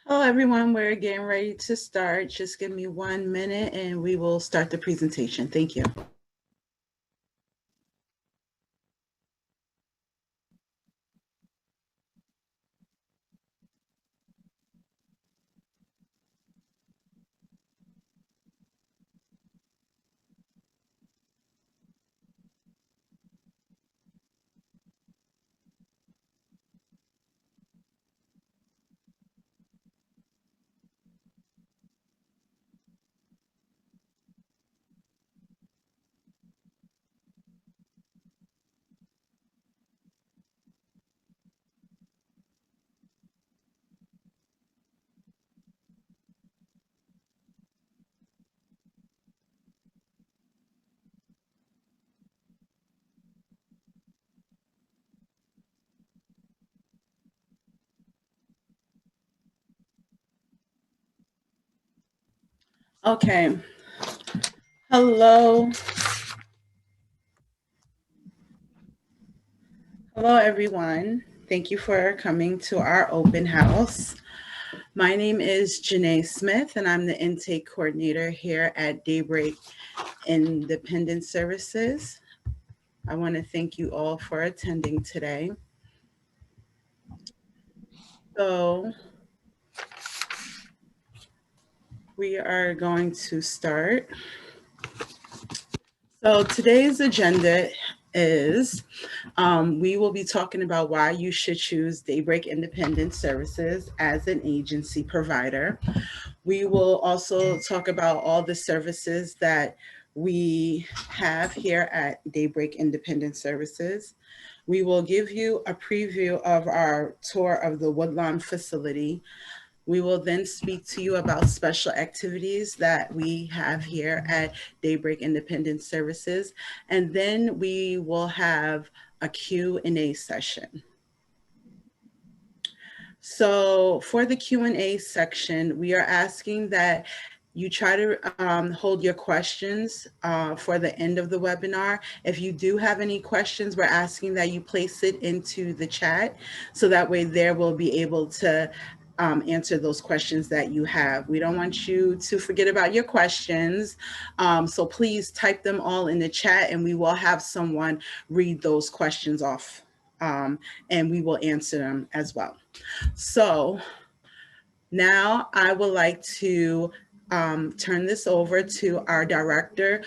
Hello, everyone. We're getting ready to start. Just give me 1 minute and we will start the presentation. Thank you. Okay. Hello. Hello, everyone. Thank you for coming to our open house. My name is Janae Smith, and I'm the intake coordinator here at Daybreak Independent Services. I want to thank you all for attending today. So, we are going to start. So today's agenda is we will be talking about why you should choose Daybreak Independent Services as an agency provider. We will also talk about all the services that we have here at Daybreak Independent Services. We will give you a preview of our tour of the Woodlawn facility. We will then speak to you about special activities that we have here at Daybreak Independent Services. And then we will have a Q&A session. So for the Q&A section, we are asking that you try to hold your questions for the end of the webinar. If you do have any questions, we're asking that you place it into the chat so that way there will be able to answer those questions that you have. We don't want you to forget about your questions. So please type them all in the chat and we will have someone read those questions off and we will answer them as well. So now I would like to turn this over to our Director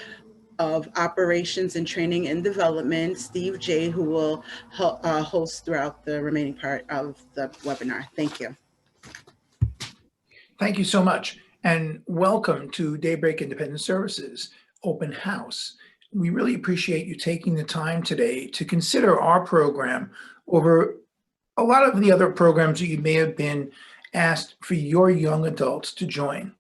of Operations and Training and Development, Steve J., who will host throughout the remaining part of the webinar. Thank you. Thank you so much, and welcome to Daybreak Independent Services Open House. We really appreciate you taking the time today to consider our program over a lot of the other programs that you may have been asked for your young adults to join.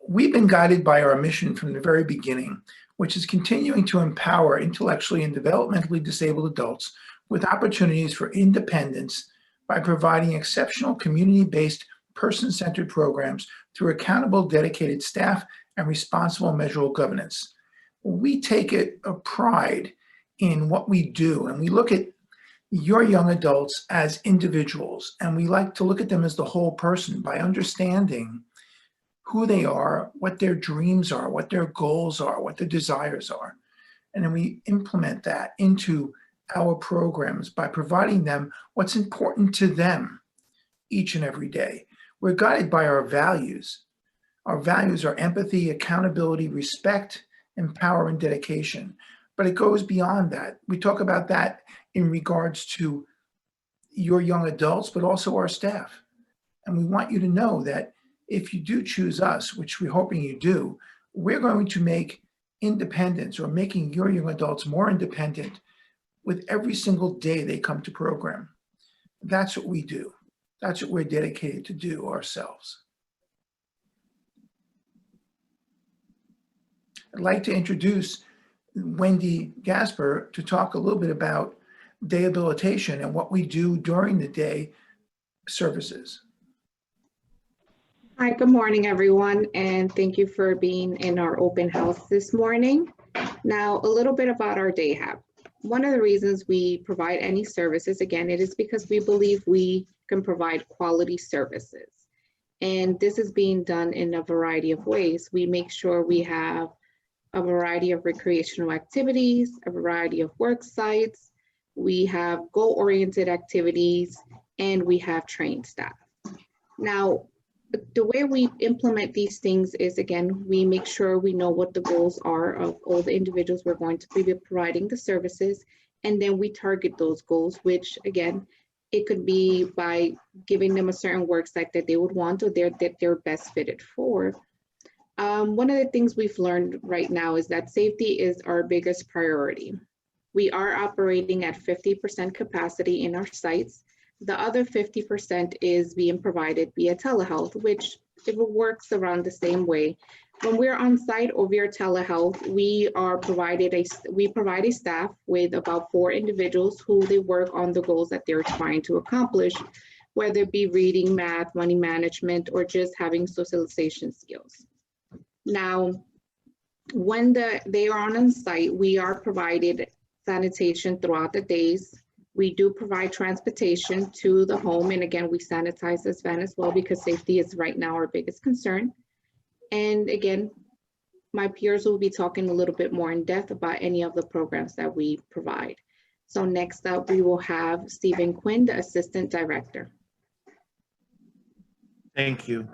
We've been guided by our mission from the very beginning, which is continuing to empower intellectually and developmentally disabled adults with opportunities for independence by providing exceptional community-based person-centered programs through accountable, dedicated staff and responsible, measurable governance. We take a pride in what we do, and we look at your young adults as individuals, and we like to look at them as the whole person by understanding who they are, what their dreams are, what their goals are, what their desires are. And then we implement that into our programs by providing them what's important to them each and every day. We're guided by our values. Our values are empathy, accountability, respect, and power and dedication. But it goes beyond that. We talk about that in regards to your young adults, but also our staff. And we want you to know that if you do choose us, which we're hoping you do, we're going to make independence or making your young adults more independent with every single day they come to program. That's what we do. That's what we're dedicated to do ourselves. I'd like to introduce Wendy Gasper to talk a little bit about day habilitation and what we do during the day services. Hi, good morning, everyone, and thank you for being in our open house this morning. Now, a little bit about our day hab. One of the reasons we provide any services, again, it is because we believe we can provide quality services. And this is being done in a variety of ways. We make sure we have a variety of recreational activities, a variety of work sites, we have goal-oriented activities, and we have trained staff. Now, the way we implement these things is, again, we make sure we know what the goals are of all the individuals we're going to be providing the services, and then we target those goals, which, again, it could be by giving them a certain work site that they would want or that they're best fitted for. One of the things we've learned right now is that safety is our biggest priority. We are operating at 50% capacity in our sites. The other 50% is being provided via telehealth, which it works around the same way. When we're on site or via telehealth, we provide a staff with about 4 individuals who they work on the goals that they're trying to accomplish, whether it be reading, math, money management, or just having socialization skills. Now, when they are on site, we are provided sanitation throughout the days. We do provide transportation to the home. And again, we sanitize this van as well because safety is right now our biggest concern. And again, my peers will be talking a little bit more in depth about any of the programs that we provide. So next up, we will have Stephen Quinn, the Assistant Director. Thank you.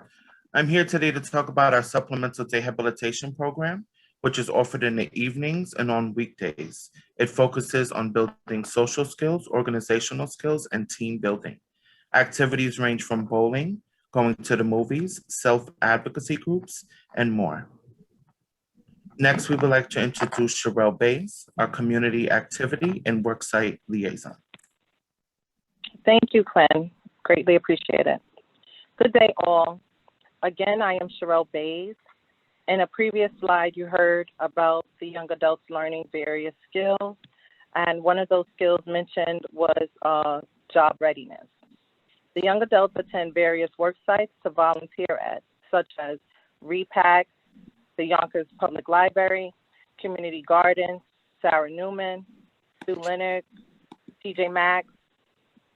I'm here today to talk about our supplemental day habilitation program, which is offered in the evenings and on weekdays. It focuses on building social skills, organizational skills, and team building. Activities range from bowling, going to the movies, self-advocacy groups, and more. Next, we would like to introduce Sherelle Bays, our community activity and worksite liaison. Thank you, Quinn. Greatly appreciate it. Good day, all. Again, I am Sherelle Bays. In a previous slide, you heard about the young adults learning various skills, and one of those skills mentioned was job readiness. The young adults attend various work sites to volunteer at, such as Repack, the Yonkers Public Library, Community Gardens, Sarah Newman, Sue Leonard, TJ Maxx,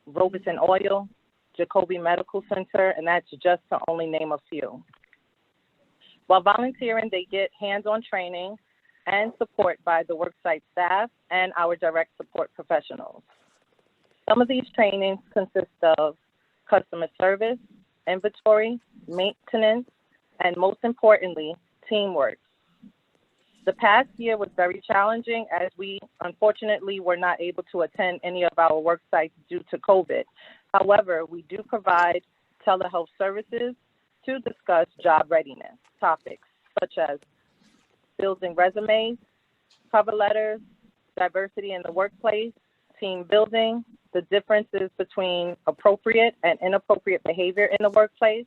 Robeson Oil, Jacoby Medical Center, and that's just to only name a few. While volunteering, they get hands-on training and support by the worksite staff and our direct support professionals. Some of these trainings consist of customer service, inventory, maintenance, and most importantly, teamwork. The past year was very challenging as we unfortunately were not able to attend any of our work sites due to COVID. However, we do provide telehealth services to discuss job readiness topics such as building resumes, cover letters, diversity in the workplace, team building, the differences between appropriate and inappropriate behavior in the workplace,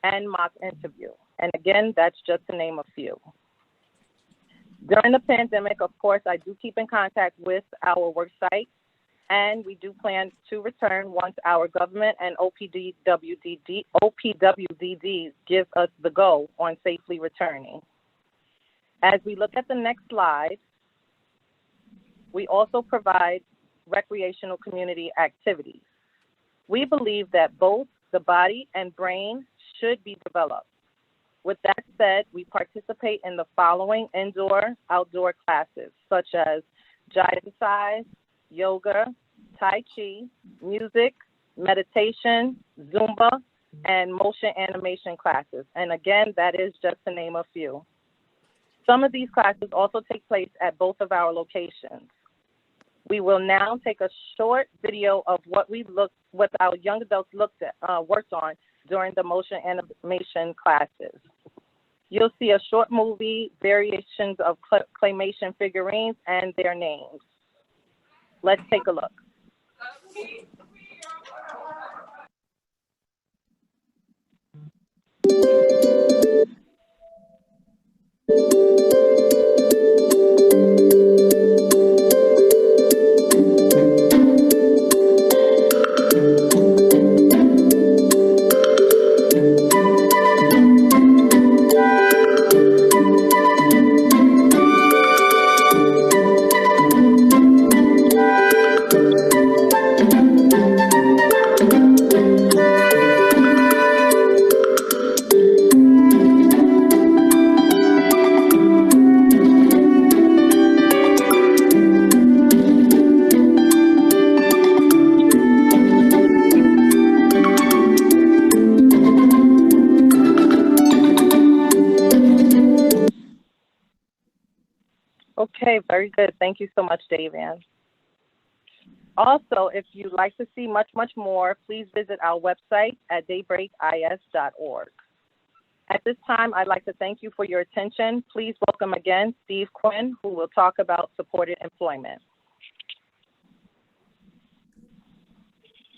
and mock interview. And again, that's just to name a few. During the pandemic, of course, I do keep in contact with our work site, and we do plan to return once our government and OPWDD gives us the go on safely returning. As we look at the next slide, we also provide recreational community activities. We believe that both the body and brain should be developed. With that said, we participate in the following indoor-outdoor classes, such as jive-exercise, yoga, Tai Chi, music, meditation, Zumba, and motion animation classes. And again, that is just to name a few. Some of these classes also take place at both of our locations. We will now take a short video of what our young adults worked on during the motion animation classes. You'll see a short movie, variations of claymation figurines and their names. Let's take a look. Okay, very good. Thank you so much, Davian. Also, if you'd like to see much, much more, please visit our website at daybreakis.org. At this time, I'd like to thank you for your attention. Please welcome again Steve Quinn, who will talk about supported employment.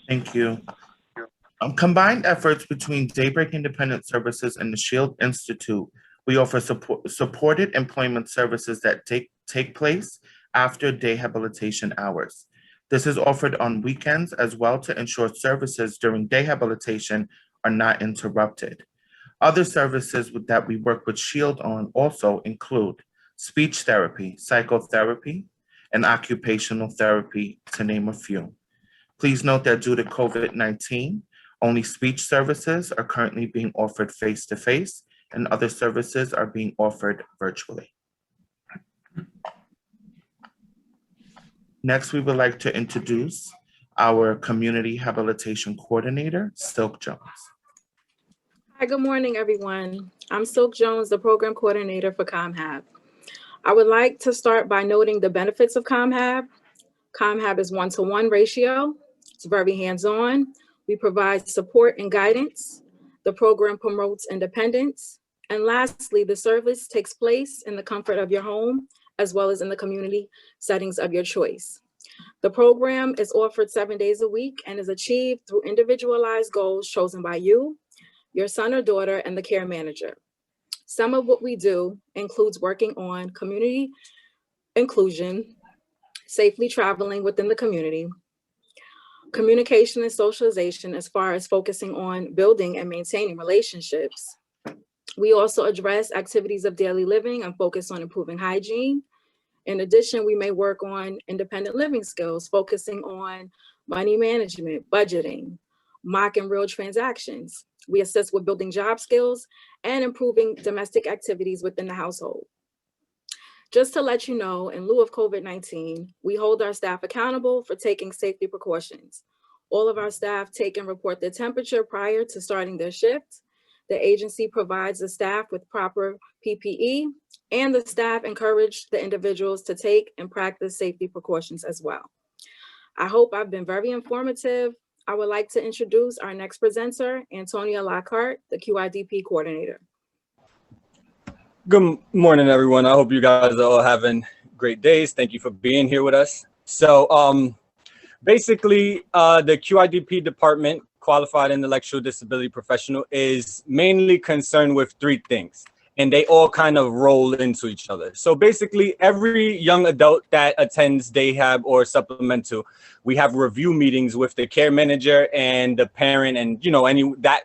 Thank you. Combined efforts between Daybreak Independent Services and the Shield Institute, we offer supported employment services that take place after day habilitation hours. This is offered on weekends as well to ensure services during day habilitation are not interrupted. Other services that we work with Shield on also include speech therapy, psychotherapy, and occupational therapy, to name a few. Please note that due to COVID-19, only speech services are currently being offered face-to-face, and other services are being offered virtually. Next, we would like to introduce our Community Habilitation Coordinator, Silk Jones. Hi, good morning, everyone. I'm Silk Jones, the Program Coordinator for Comhab. I would like to start by noting the benefits of Comhab. Comhab is 1-to-1 ratio. It's very hands-on. We provide support and guidance. The program promotes independence. And lastly, the service takes place in the comfort of your home, as well as in the community settings of your choice. The program is offered 7 days a week and is achieved through individualized goals chosen by you, your son or daughter, and the care manager. Some of what we do includes working on community inclusion, safely traveling within the community, communication and socialization as far as focusing on building and maintaining relationships. We also address activities of daily living and focus on improving hygiene. In addition, we may work on independent living skills, focusing on money management, budgeting, mock and real transactions. We assist with building job skills and improving domestic activities within the household. Just to let you know, in lieu of COVID-19, we hold our staff accountable for taking safety precautions. All of our staff take and report their temperature prior to starting their shift. The agency provides the staff with proper PPE, and the staff encourage the individuals to take and practice safety precautions as well. I hope I've been very informative. I would like to introduce our next presenter, Antonia Lockhart, the Qydp coordinator. Good morning, everyone. I hope you guys are all having great days. Thank you for being here with us. So basically, the Qydp department, Qualified Intellectual Disability Professional, is mainly concerned with three things, and they all kind of roll into each other. So basically, every young adult that attends Dayhab or supplemental, we have review meetings with the care manager and the parent, and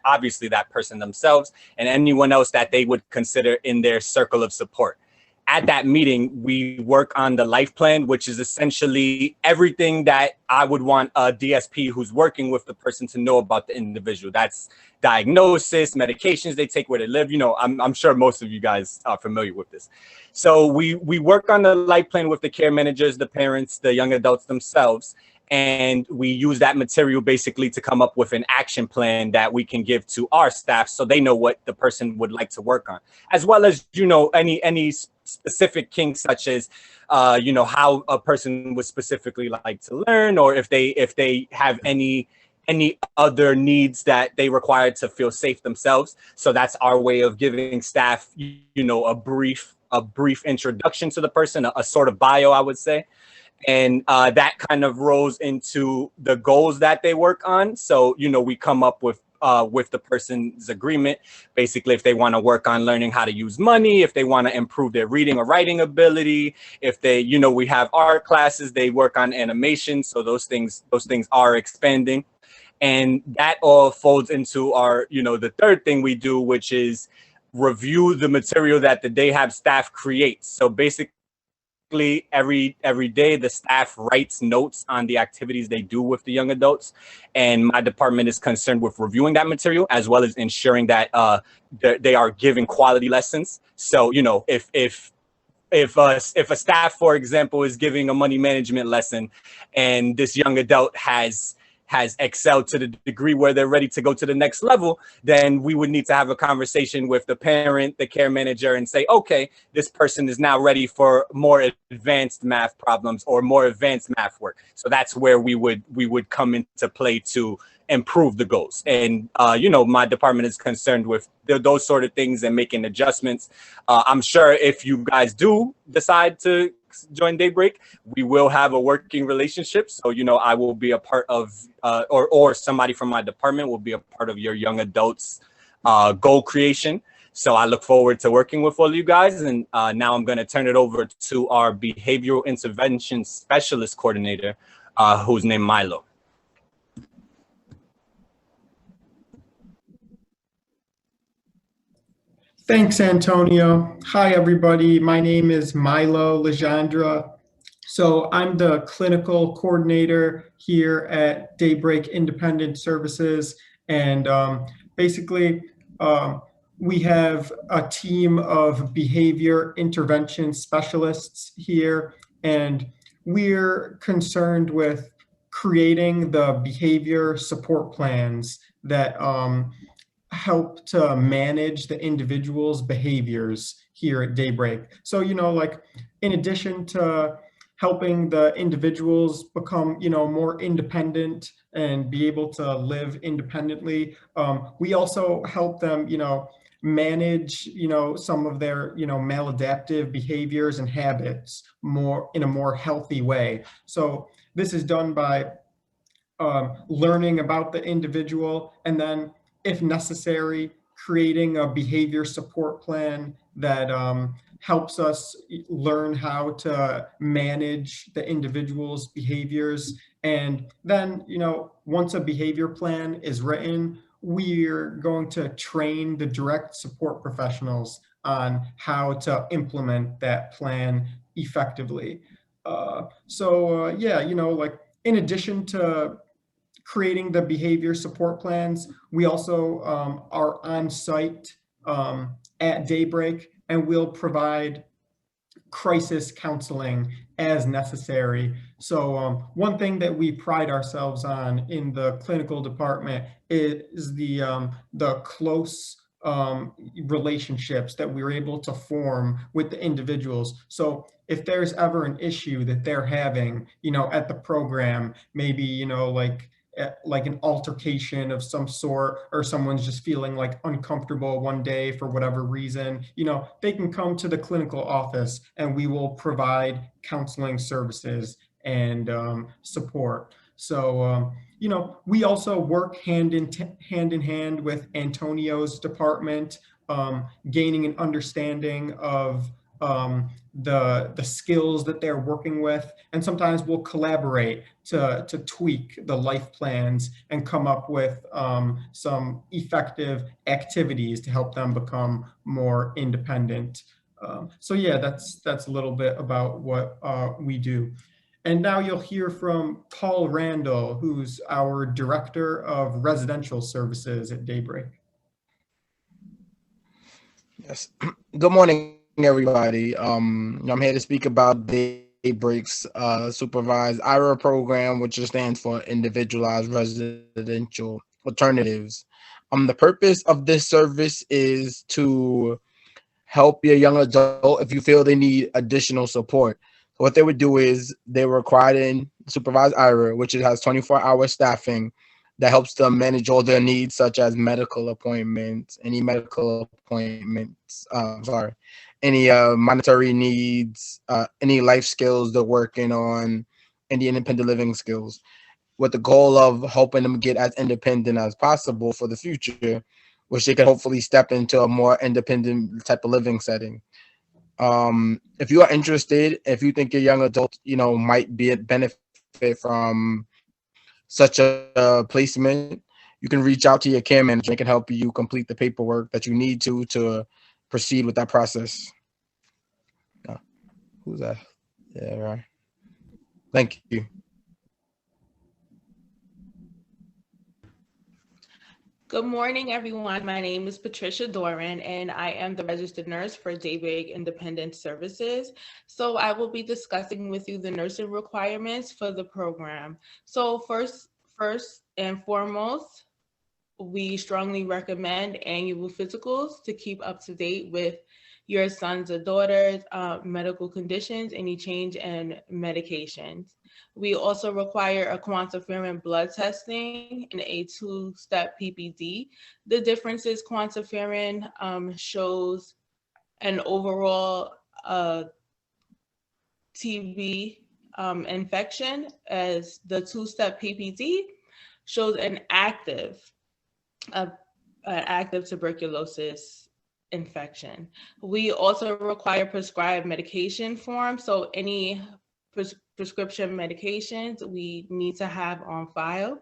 obviously that person themselves and anyone else that they would consider in their circle of support. At that meeting, we work on the life plan, which is essentially everything that I would want a DSP who's working with the person to know about the individual. That's diagnosis, medications they take, where they live. I'm sure most of you guys are familiar with this. So we work on the life plan with the care managers, the parents, the young adults themselves. And we use that material basically to come up with an action plan that we can give to our staff so they know what the person would like to work on, as well as, any specific kinks, such as, how a person would specifically like to learn, or if they have any other needs that they require to feel safe themselves. So that's our way of giving staff, a brief introduction to the person, a sort of bio, I would say. And that kind of rolls into the goals that they work on. So, we come up with the person's agreement, basically if they want to work on learning how to use money, if they want to improve their reading or writing ability, if they, we have art classes, they work on animation. So those things are expanding. And that all folds into our, the third thing we do, which is review the material that the Dayhab staff creates. So basically, every day the staff writes notes on the activities they do with the young adults, and my department is concerned with reviewing that material as well as ensuring that they are giving quality lessons. So if a staff, for example, is giving a money management lesson and this young adult has has excelled to the degree where they're ready to go to the next level, then we would need to have a conversation with the parent, the care manager, and say, okay, this person is now ready for more advanced math problems or more advanced math work. So that's where we would come into play to improve the goals. And, you know, my department is concerned with those sort of things and making adjustments. I'm sure if you guys do decide to join Daybreak, we will have a working relationship. So, you know, I will be a part of, or somebody from my department will be a part of your young adults goal creation. So I look forward to working with all of you guys. And now I'm going to turn it over to our behavioral intervention specialist coordinator, who's named Milo. Thanks, Antonio. Hi, everybody. My name is Milo Legendre. So I'm the clinical coordinator here at Daybreak Independent Services. And basically, we have a team of behavior intervention specialists here, and we're concerned with creating the behavior support plans that help to manage the individual's behaviors here at Daybreak. So, you know, like in addition to helping the individuals become, you know, more independent and be able to live independently, we also help them, you know, manage, you know, some of their, you know, maladaptive behaviors and habits more in a more healthy way. So this is done by learning about the individual, and then if necessary, creating a behavior support plan that helps us learn how to manage the individual's behaviors. And then, you know, once a behavior plan is written, we're going to train the direct support professionals on how to implement that plan effectively. Yeah, you know, like in addition to creating the behavior support plans, we also are on site at Daybreak, and we'll provide crisis counseling as necessary. So one thing that we pride ourselves on in the clinical department is the close relationships that we're able to form with the individuals. So if there's ever an issue that they're having, you know, at the program, maybe, you know, like an altercation of some sort, or someone's just feeling like uncomfortable one day for whatever reason, you know, they can come to the clinical office and we will provide counseling services and support. So, you know, we also work hand in hand with Antonio's department, gaining an understanding of the skills that they're working with, and sometimes we'll collaborate to tweak the life plans and come up with some effective activities to help them become more independent. So yeah, that's a little bit about what we do. And now you'll hear from Paul Randall, who's our Director of Residential Services at Daybreak. Yes. Good morning, everybody. I'm here to speak about Daybreak's Supervised Ira Program, which stands for Individualized Residential Alternatives. The purpose of this service is to help your young adult if you feel they need additional support. So what they would do is they were required in Supervised Ira, which has 24-hour staffing that helps them manage all their needs, such as medical appointments, any monetary needs, any life skills they're working on, any independent living skills, with the goal of helping them get as independent as possible for the future, which they can hopefully step into a more independent type of living setting. If you are interested, if you think your young adult, you know, might be benefit from such a placement, you can reach out to your care manager and can help you complete the paperwork that you need to proceed with that process. Who's that? Yeah, right. Thank you. Good morning, everyone. My name is Patricia Doran, and I am the registered nurse for Daybreak Independent Services. So I will be discussing with you the nursing requirements for the program. So first, and foremost, we strongly recommend annual physicals to keep up to date with your sons or daughters' medical conditions, any change in medications. We also require a quantiferin blood testing and a two-step PPD. The difference is quantiferin shows an overall TB infection, as the two-step PPD shows an active tuberculosis infection. We also require prescribed medication form. So any prescription medications we need to have on file.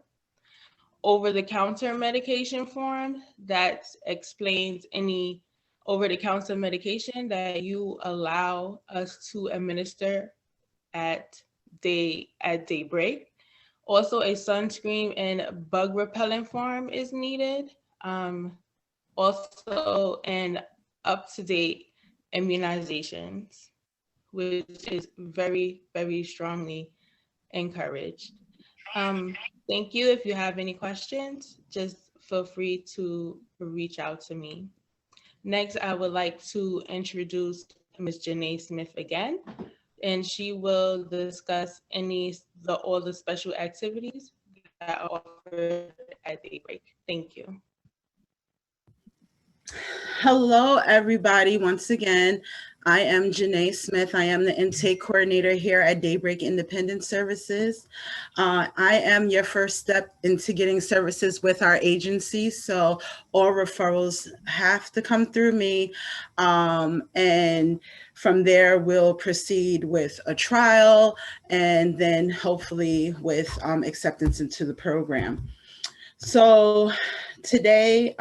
Over-the-counter medication form that explains any over-the-counter medication that you allow us to administer at Daybreak. Also, a sunscreen and bug repellent form is needed. Also, an up-to-date immunizations, which is very, very strongly encouraged. Thank you. If you have any questions, just feel free to reach out to me. Next, I would like to introduce Ms. Janae Smith again, and she will discuss all the special activities that are offered at Daybreak. Thank you. Hello, everybody. Once again, I am Janae Smith. I am the intake coordinator here at Daybreak Independent Services. I am your first step into getting services with our agency. So all referrals have to come through me. And from there, we'll proceed with a trial and then hopefully with acceptance into the program. So today,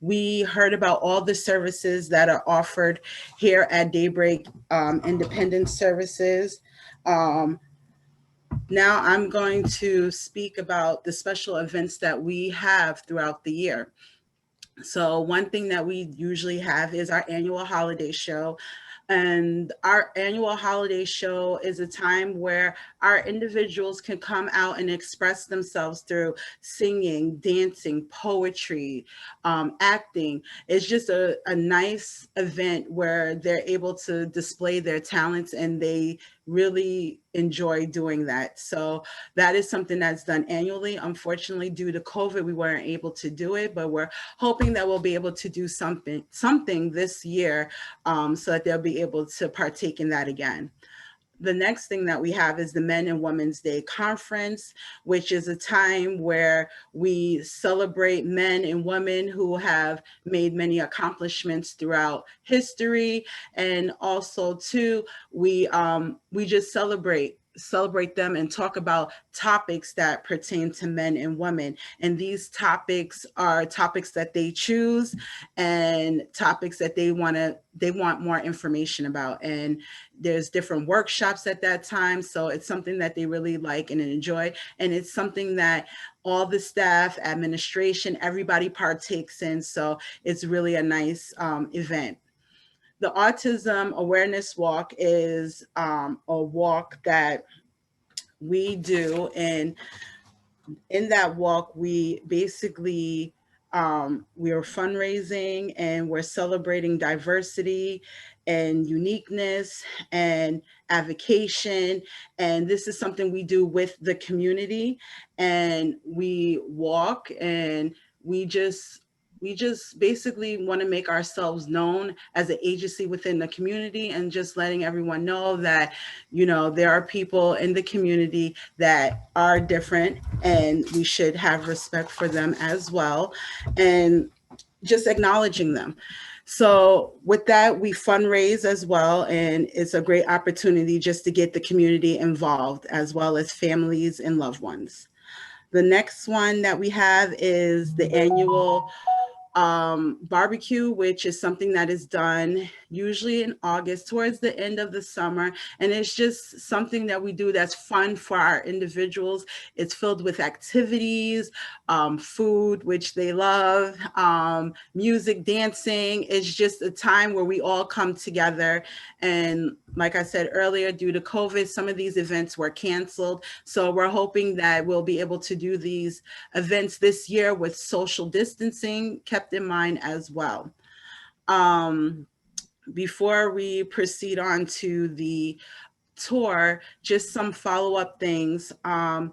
we heard about all the services that are offered here at Daybreak Independent Services. Now I'm going to speak about the special events that we have throughout the year. So one thing that we usually have is our annual holiday show. And our annual holiday show is a time where our individuals can come out and express themselves through singing, dancing, poetry, acting. It's just a nice event where they're able to display their talents, and they really enjoy doing that. So that is something that's done annually. Unfortunately, due to COVID, we weren't able to do it, but we're hoping that we'll be able to do something this year so that they'll be able to partake in that again. The next thing that we have is the Men and Women's Day Conference, which is a time where we celebrate men and women who have made many accomplishments throughout history. And also too, we just celebrate them and talk about topics that pertain to men and women. And these topics are topics that they choose and topics that they want more information about. And there's different workshops at that time. So it's something that they really like and enjoy. And it's something that all the staff, administration, everybody partakes in. So it's really a nice event. The Autism Awareness Walk is a walk that we do, and in that walk, we basically we are fundraising and we're celebrating diversity and uniqueness and avocation. And this is something we do with the community, and we walk and we just basically want to make ourselves known as an agency within the community, and just letting everyone know that, you know, there are people in the community that are different and we should have respect for them as well, and just acknowledging them. So with that, we fundraise as well, and it's a great opportunity just to get the community involved, as well as families and loved ones. The next one that we have is the annual barbecue, which is something that is done usually in August, towards the end of the summer. And it's just something that we do that's fun for our individuals. It's filled with activities, food, which they love, music, dancing. It's just a time where we all come together. And like I said earlier, due to COVID, some of these events were canceled. So we're hoping that we'll be able to do these events this year with social distancing kept in mind as well. Before we proceed on to the tour, just some follow-up things. I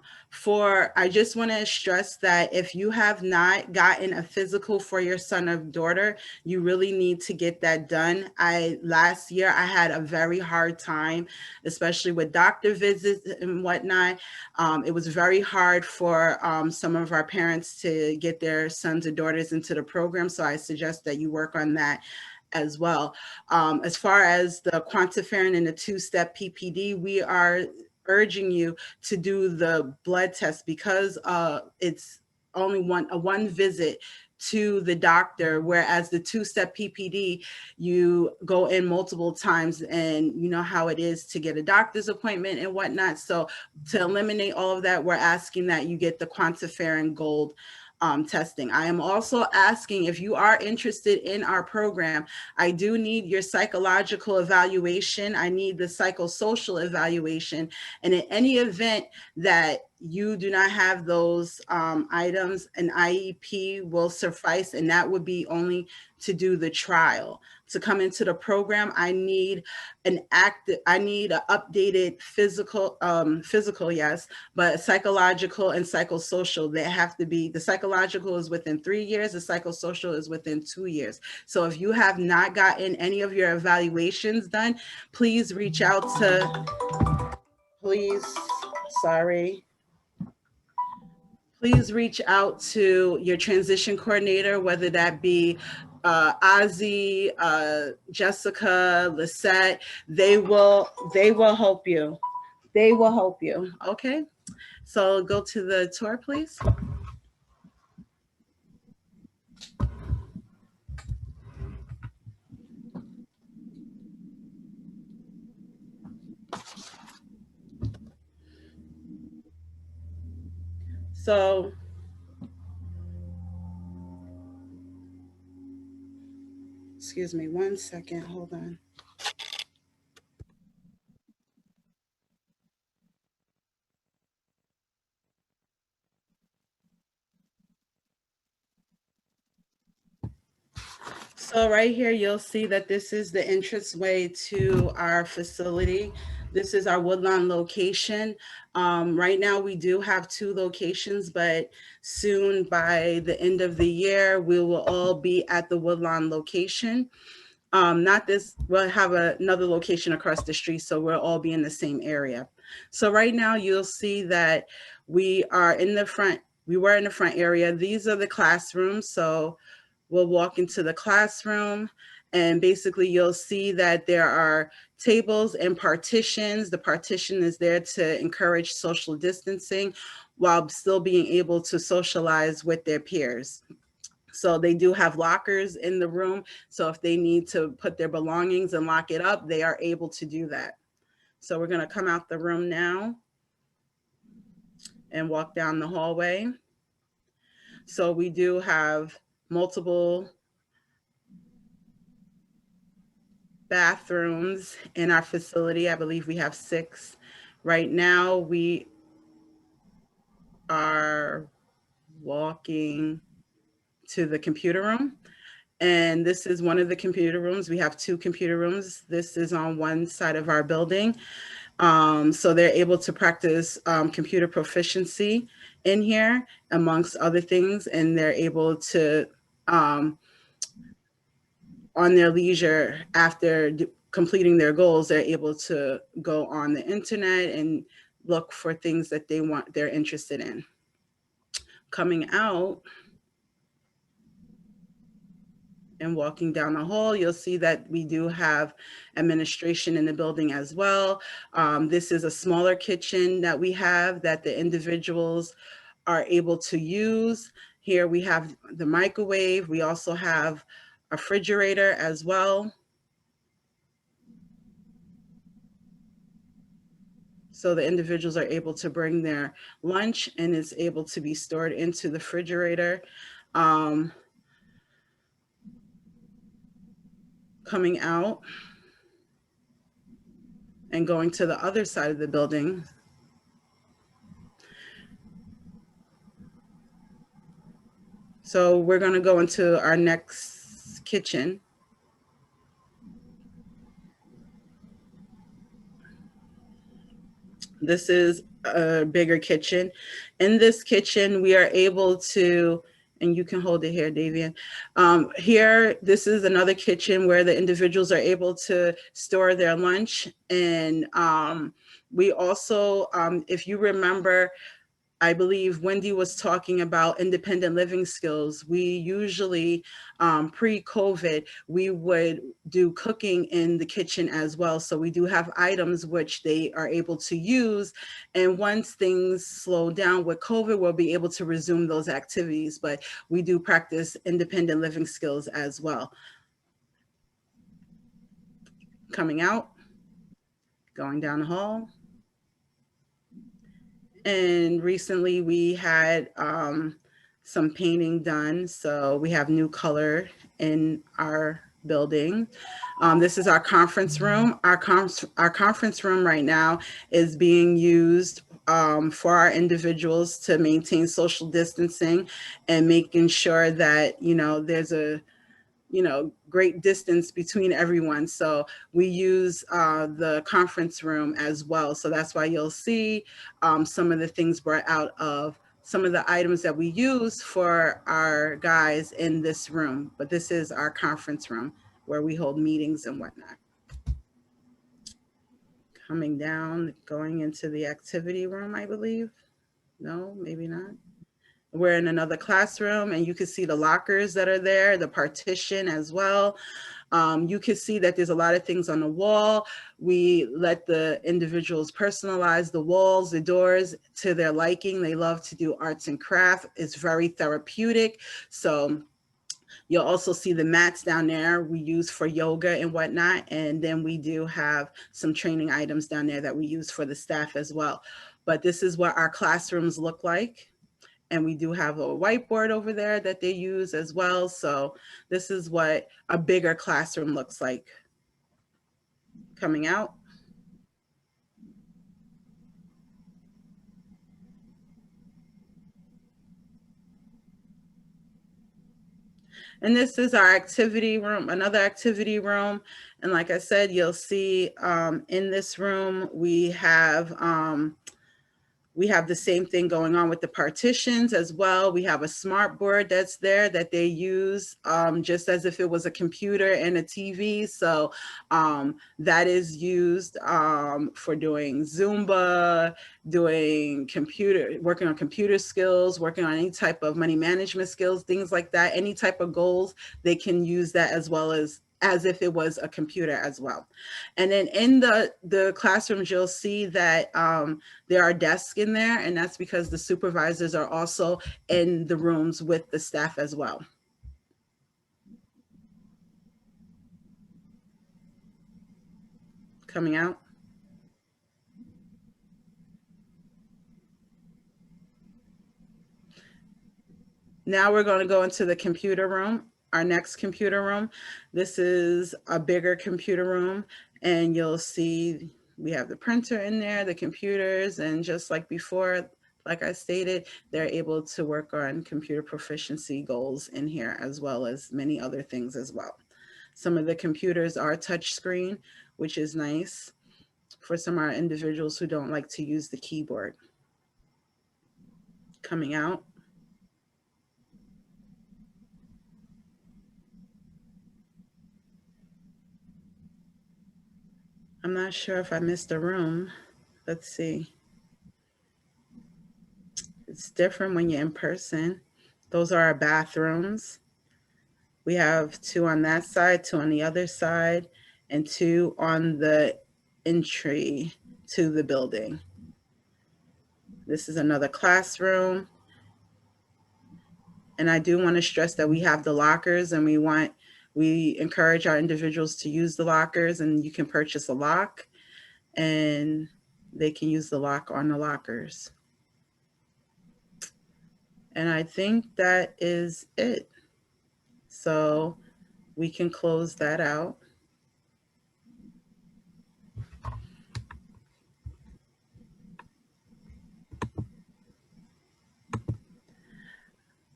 just want to stress that if you have not gotten a physical for your son or daughter, you really need to get that done. Last year I had a very hard time, especially with doctor visits and whatnot. It was very hard for some of our parents to get their sons or daughters into the program. So I suggest that you work on that as well. As far as the quantiferin and the two-step PPD, we are urging you to do the blood test because it's only one visit to the doctor, whereas the two-step PPD, you go in multiple times, and you know how it is to get a doctor's appointment and whatnot. So to eliminate all of that, we're asking that you get the quantiferin gold testing. I am also asking, if you are interested in our program, I do need your psychological evaluation. I need the psychosocial evaluation. And in any event that you do not have those items, an IEP will suffice, and that would be only to do the trial. To come into the program, I need an updated physical, yes, but psychological and psychosocial. They have to be, the psychological is within 3 years, the psychosocial is within 2 years. So if you have not gotten any of your evaluations done, please reach out to, please reach out to your transition coordinator, whether that be Ozzy, Jessica, Lisette. They will help you. They will help you. Okay. So go to the tour, please. So excuse me 1 second, hold on. So right here, you'll see that this is the entranceway to our facility. This is our Woodlawn location. Right now, we do have 2 locations, but soon, by the end of the year, we will all be at the Woodlawn location. We'll have another location across the street, so we'll all be in the same area. So right now, you'll see that we are in the front. We were in the front area. These are the classrooms. So we'll walk into the classroom, and basically you'll see that there are tables and partitions. The partition is there to encourage social distancing while still being able to socialize with their peers. So they do have lockers in the room. So if they need to put their belongings and lock it up, they are able to do that. So we're going to come out the room now and walk down the hallway. So we do have multiple bathrooms in our facility. I believe we have 6. Right now, we are walking to the computer room. And this is one of the computer rooms. We have 2 computer rooms. This is on one side of our building. So they're able to practice computer proficiency in here, amongst other things. And they're able to, on their leisure, after completing their goals, they're able to go on the internet and look for things that they're interested in. Coming out and walking down the hall, you'll see that we do have administration in the building as well. This is a smaller kitchen that we have that the individuals are able to use. Here we have the microwave. We also have a refrigerator as well. So the individuals are able to bring their lunch and it's able to be stored into the refrigerator. Coming out and going to the other side of the building. So we're going to go into our next kitchen. This is a bigger kitchen. In this kitchen, we are able to, and you can hold it here, Davian. Here, this is another kitchen where the individuals are able to store their lunch. And we also, if you remember, I believe Wendy was talking about independent living skills. We usually, pre-COVID, we would do cooking in the kitchen as well. So we do have items which they are able to use. And once things slow down with COVID, we'll be able to resume those activities. But we do practice independent living skills as well. Coming out, going down the hall. And recently we had some painting done. So we have new color in our building. This is our conference room. Our conference room right now is being used for our individuals to maintain social distancing and making sure that, you know, there's a, you know, great distance between everyone. So we use the conference room as well. So that's why you'll see some of the things brought out of some of the items that we use for our guys in this room. But this is our conference room where we hold meetings and whatnot. Coming down, going into the activity room, I believe. No, maybe not. We're in another classroom and you can see the lockers that are there, the partition as well. You can see that there's a lot of things on the wall. We let the individuals personalize the walls, the doors to their liking. They love to do arts and craft. It's very therapeutic. So you'll also see the mats down there we use for yoga and whatnot. And then we do have some training items down there that we use for the staff as well. But this is what our classrooms look like. And we do have a whiteboard over there that they use as well. So this is what a bigger classroom looks like. Coming out. And this is our activity room, another activity room. And like I said, you'll see in this room, we have the same thing going on with the partitions as well. We have a smart board that's there that they use just as if it was a computer and a TV. So that is used for doing Zumba, doing working on computer skills, working on any type of money management skills, things like that. Any type of goals, they can use that as well as if it was a computer as well. And then in the classrooms, you'll see that there are desks in there, and that's because the supervisors are also in the rooms with the staff as well. Coming out. Now we're going to go into the computer room. Our next computer room. This is a bigger computer room, and you'll see we have the printer in there, the computers, and just like before, like I stated, they're able to work on computer proficiency goals in here, as well as many other things as well. Some of the computers are touchscreen, which is nice for some of our individuals who don't like to use the keyboard. Coming out. I'm not sure if I missed a room. Let's see. It's different when you're in person. Those are our bathrooms. We have 2 on that side, 2 on the other side, and 2 on the entry to the building. This is another classroom. And I do want to stress that we have the lockers, and we encourage our individuals to use the lockers, and you can purchase a lock. And they can use the lock on the lockers. And I think that is it. So we can close that out.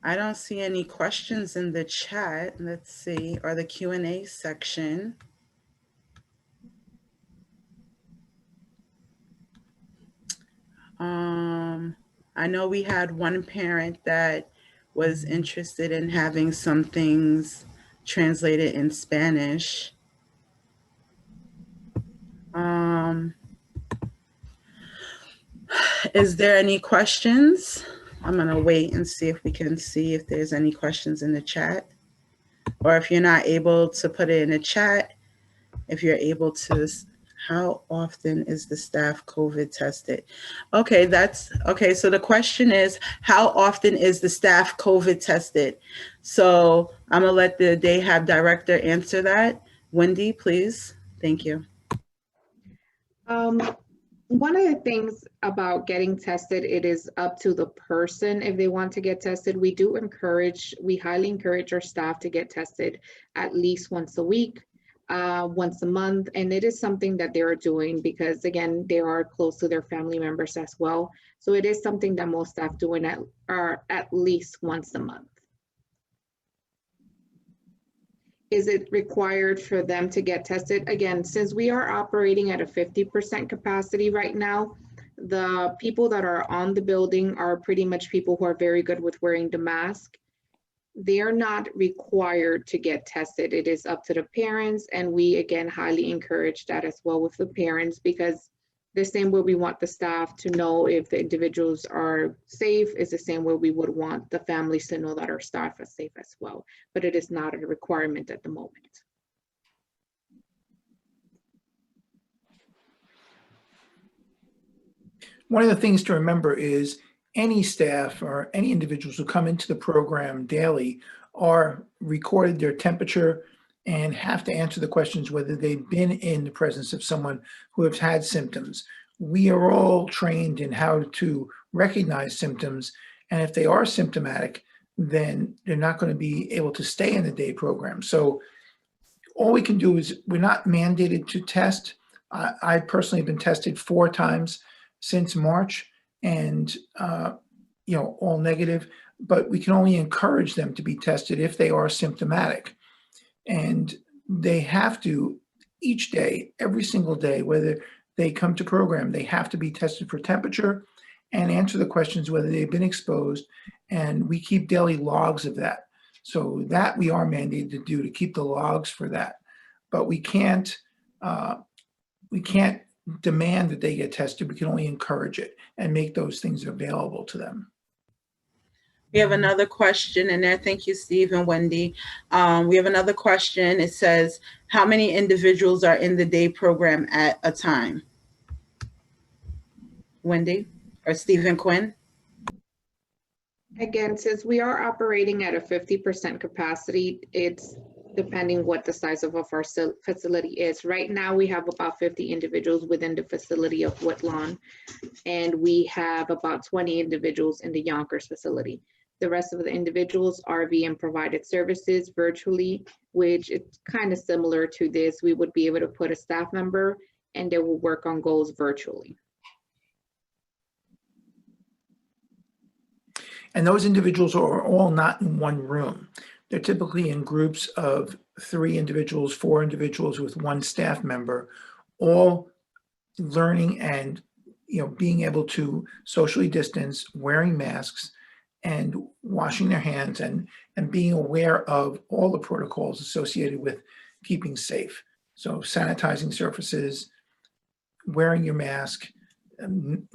I don't see any questions in the chat. Let's see, or the Q&A section. I know we had one parent that was interested in having some things translated in Spanish. Is there any questions? I'm gonna wait and see if we can see if there's any questions in the chat. Or if you're not able to put it in the chat, if you're able to, how often is the staff COVID tested? Okay, okay. So the question is, how often is the staff COVID tested? So I'm gonna let the Day-Hab director answer that. Wendy, please. Thank you. One of the things about getting tested, it is up to the person if they want to get tested. We highly encourage our staff to get tested at least once a week, once a month. And it is something that they are doing because, again, they are close to their family members as well. So it is something that most staff doing at least once a month. Is it required for them to get tested? Again, since we are operating at a 50% capacity right now, the people that are on the building are pretty much people who are very good with wearing the mask. They are not required to get tested. It is up to the parents, and we, again, highly encourage that as well with the parents, because the same way we want the staff to know if the individuals are safe is the same way we would want the families to know that our staff is safe as well. But it is not a requirement at the moment. One of the things to remember is any staff or any individuals who come into the program daily are recorded their temperature and have to answer the questions whether they've been in the presence of someone who has had symptoms. We are all trained in how to recognize symptoms, and if they are symptomatic, then they're not going to be able to stay in the day program. So all we can do is, we're not mandated to test. I personally have been tested 4 times since March, and all negative, but we can only encourage them to be tested if they are symptomatic. And they have to, each day, every single day, whether they come to program, they have to be tested for temperature and answer the questions whether they've been exposed. And we keep daily logs of that. So that we are mandated to do, to keep the logs for that. But we can't demand that they get tested. We can only encourage it and make those things available to them. We have another question in there. Thank you, Steve and Wendy. We have another question. It says, how many individuals are in the day program at a time? Wendy or Steve and Quinn? Again, since we are operating at a 50% capacity, it's depending what the size of our facility is. Right now, we have about 50 individuals within the facility of Woodlawn, and we have about 20 individuals in the Yonkers facility. The rest of the individuals are being provided services virtually, which is kind of similar to this. We would be able to put a staff member and they will work on goals virtually. And those individuals are all not in one room. They're typically in groups of 3 individuals, 4 individuals with 1 staff member, all learning and being able to socially distance, wearing masks, and washing their hands, and being aware of all the protocols associated with keeping safe. So sanitizing surfaces, wearing your mask,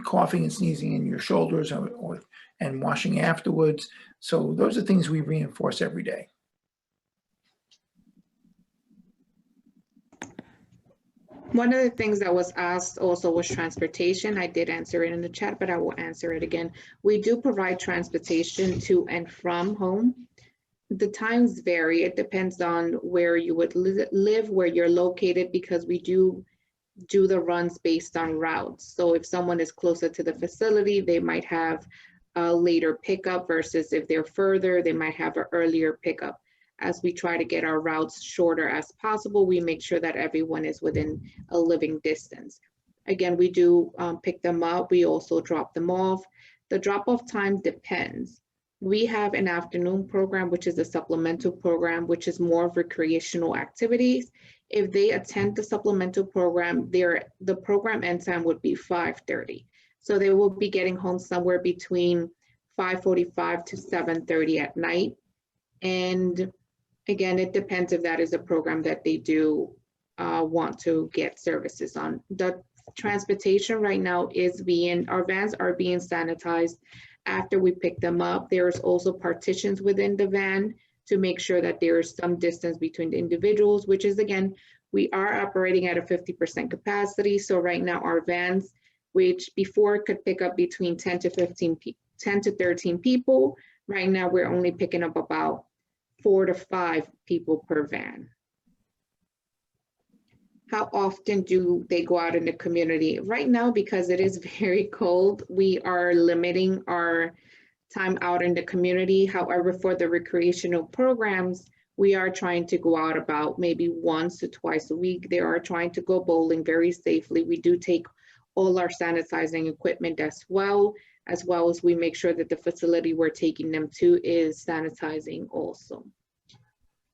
coughing and sneezing in your shoulders, and washing afterwards. So those are things we reinforce every day. One of the things that was asked also was transportation. I did answer it in the chat, but I will answer it again. We do provide transportation to and from home. The times vary. It depends on where you would live, where you're located, because we do do the runs based on routes. So if someone is closer to the facility, they might have a later pickup versus if they're further, they might have an earlier pickup. As we try to get our routes shorter as possible, we make sure that everyone is within a living distance. Again, we do pick them up. We also drop them off. The drop-off time depends. We have an afternoon program, which is a supplemental program, which is more of recreational activities. If they attend the supplemental program, the program end time would be 5:30. So they will be getting home somewhere between 5:45 to 7:30 at night. And again, it depends if that is a program that they do want to get services on. The transportation right now is our vans are being sanitized after we pick them up. There's also partitions within the van to make sure that there is some distance between the individuals, which is, again, we are operating at a 50% capacity. So right now our vans, which before could pick up between 10 to 13 people, right now we're only picking up about 4 to 5 people per van. How often do they go out in the community? Right now, because it is very cold, we are limiting our time out in the community. However, for the recreational programs, we are trying to go out about maybe once to twice a week. They are trying to go bowling very safely. We do take all our sanitizing equipment as well as we make sure that the facility we're taking them to is sanitizing also.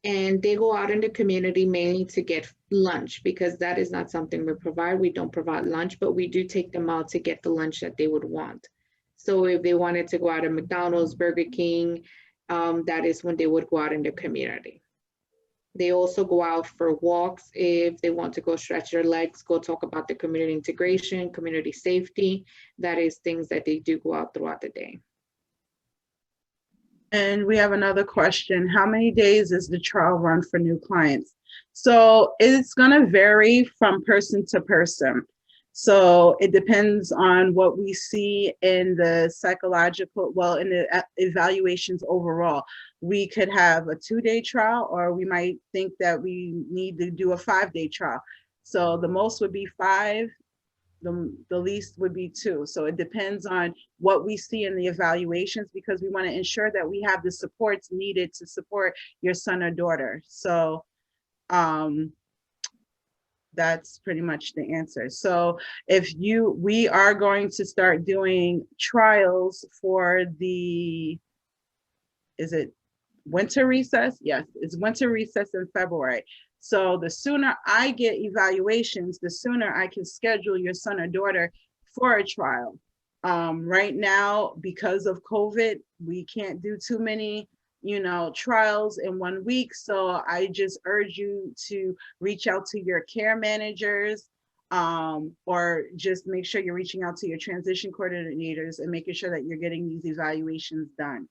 And they go out in the community mainly to get lunch, because that is not something we provide. We don't provide lunch, but we do take them out to get the lunch that they would want. So if they wanted to go out to McDonald's, Burger King, that is when they would go out in the community. They also go out for walks if they want to go stretch their legs, go talk about the community integration, community safety. That is things that they do go out throughout the day. And we have another question. How many days is the trial run for new clients? So it's going to vary from person to person. So it depends on what we see in the psychological, in the evaluations overall. We could have a 2-day trial, or we might think that we need to do a 5-day trial. So the most would be 5. The least would be 2. So it depends on what we see in the evaluations, because we want to ensure that we have the supports needed to support your son or daughter. So that's pretty much the answer. So we are going to start doing trials for is it winter recess? Yes, it's winter recess in February. So the sooner I get evaluations, the sooner I can schedule your son or daughter for a trial. Right now, because of COVID, we can't do too many, trials in 1 week. So I just urge you to reach out to your care managers, or just make sure you're reaching out to your transition coordinators and making sure that you're getting these evaluations done.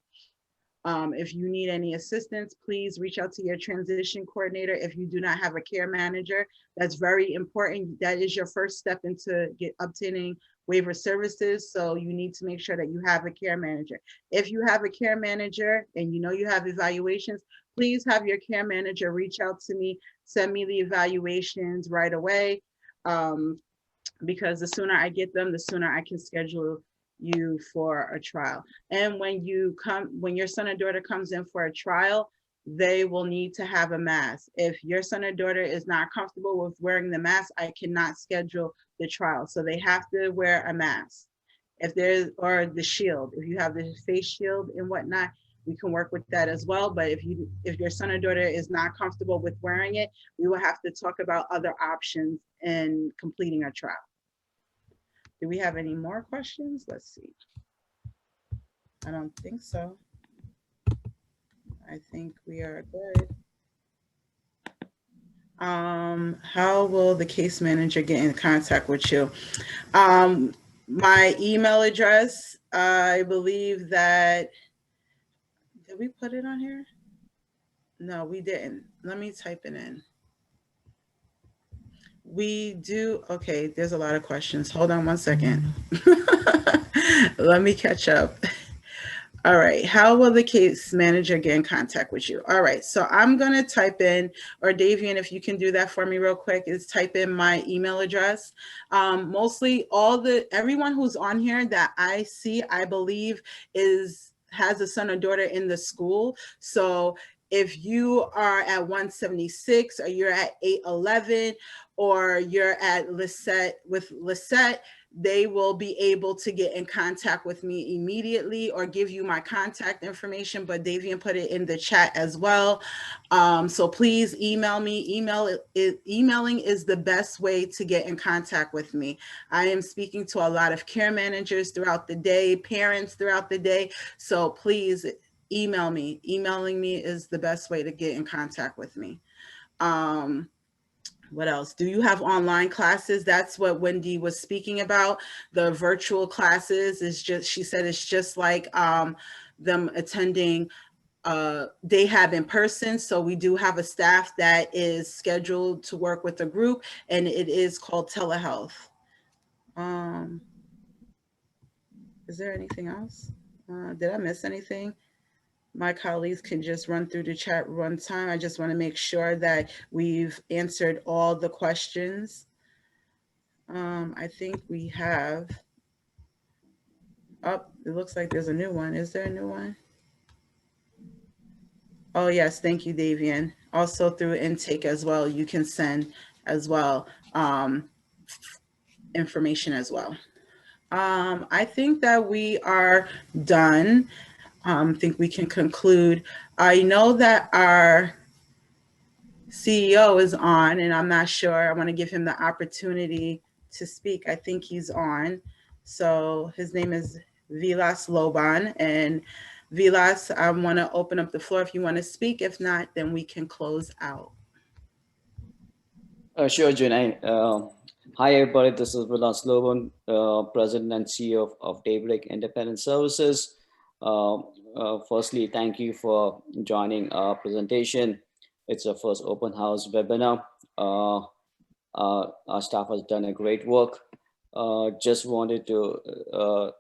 If you need any assistance, please reach out to your transition coordinator. If you do not have a care manager, that's very important. That is your first step into obtaining waiver services. So you need to make sure that you have a care manager. If you have a care manager and you have evaluations, please have your care manager reach out to me, send me the evaluations right away, because the sooner I get them, the sooner I can schedule you for a trial. And when your son or daughter comes in for a trial, they will need to have a mask. If your son or daughter is not comfortable with wearing the mask, I cannot schedule the trial. So they have to wear a mask. Or the shield. If you have the face shield and whatnot, we can work with that as well. But if your son or daughter is not comfortable with wearing it, we will have to talk about other options in completing a trial. Do we have any more questions? Let's see. I don't think so. I think we are good. How will the case manager get in contact with you? My email address, I believe that, did we put it on here? No, we didn't. Let me type it in. We do, okay, there's a lot of questions. Hold on one second. Let me catch up. All right, how will the case manager get in contact with you? All right, so I'm gonna type in, or Davian, if you can do that for me real quick, is type in my email address. Mostly everyone who's on here that I see, I believe has a son or daughter in the school. So if you are at 176 or you're at 811 or you're at Lisette with Lisette, they will be able to get in contact with me immediately or give you my contact information, but Davian put it in the chat as well. So please email me. Emailing is the best way to get in contact with me. I am speaking to a lot of care managers throughout the day, parents throughout the day. So please email me. Emailing me is the best way to get in contact with me. What else? Do you have online classes? That's what Wendy was speaking about. The virtual classes is just, she said it's just like them attending they have in person. So we do have a staff that is scheduled to work with a group, and it is called Telehealth. Is there anything else? Did I miss anything? My colleagues can just run through the chat one time. I just want to make sure that we've answered all the questions. I think we have. Oh, it looks like there's a new one. Is there a new one? Oh, yes. Thank you, Davian. Also through intake as well, you can send as well information as well. I think that we are done. I think we can conclude. I know that our CEO is on, and I'm not sure. I want to give him the opportunity to speak. I think he's on. So his name is Vilas Loban. And Vilas, I want to open up the floor if you want to speak. If not, then we can close out. Sure, Janae. Hi, everybody. This is Vilas Loban, President and CEO of Daybreak Independent Services. Firstly, thank you for joining our presentation. It's our first open house webinar. Our staff has done a great work. Just wanted to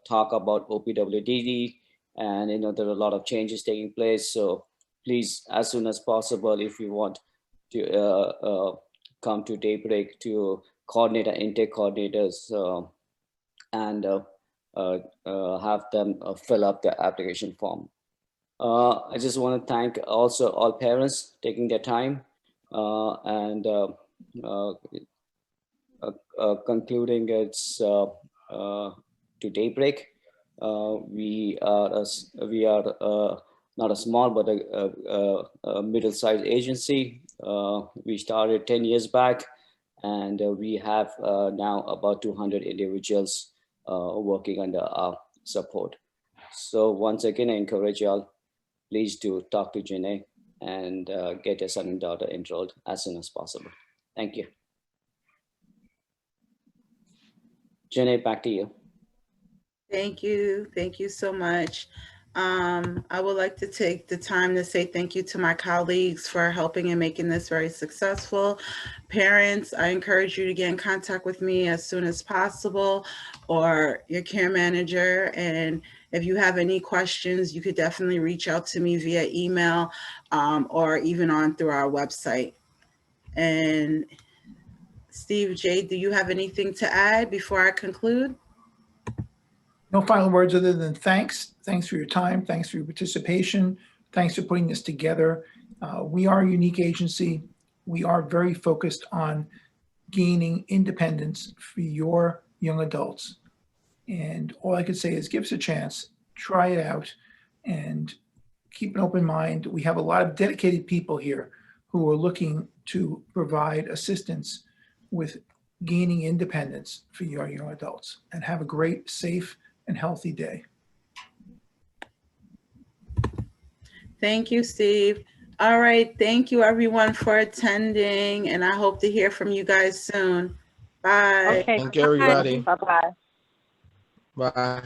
talk about OPWDD, and there are a lot of changes taking place. So please, as soon as possible, if you want to come to Daybreak to coordinate our intake coordinators and have them fill up the application form. I just want to thank also all parents taking their time and concluding it's to Daybreak. We are not a small but a middle-sized agency. We started 10 years back, and we have now about 200 individuals working under our support. So once again, I encourage y'all, please do talk to Janae and get your son and daughter enrolled as soon as possible. Thank you. Janae, back to you. Thank you. Thank you so much. I would like to take the time to say thank you to my colleagues for helping and making this very successful. Parents, I encourage you to get in contact with me as soon as possible, or your care manager. And if you have any questions, you could definitely reach out to me via email or even on through our website. And Steve J, do you have anything to add before I conclude? No final words other than thanks. Thanks for your time. Thanks for your participation. Thanks for putting this together. We are a unique agency. We are very focused on gaining independence for your young adults. And all I can say is give us a chance, try it out, and keep an open mind. We have a lot of dedicated people here who are looking to provide assistance with gaining independence for your young adults. And have a great, safe, and healthy day. Thank you, Steve. All right. Thank you, everyone, for attending. And I hope to hear from you guys soon. Bye. Okay. Thank you, everybody. Bye-bye. Bye.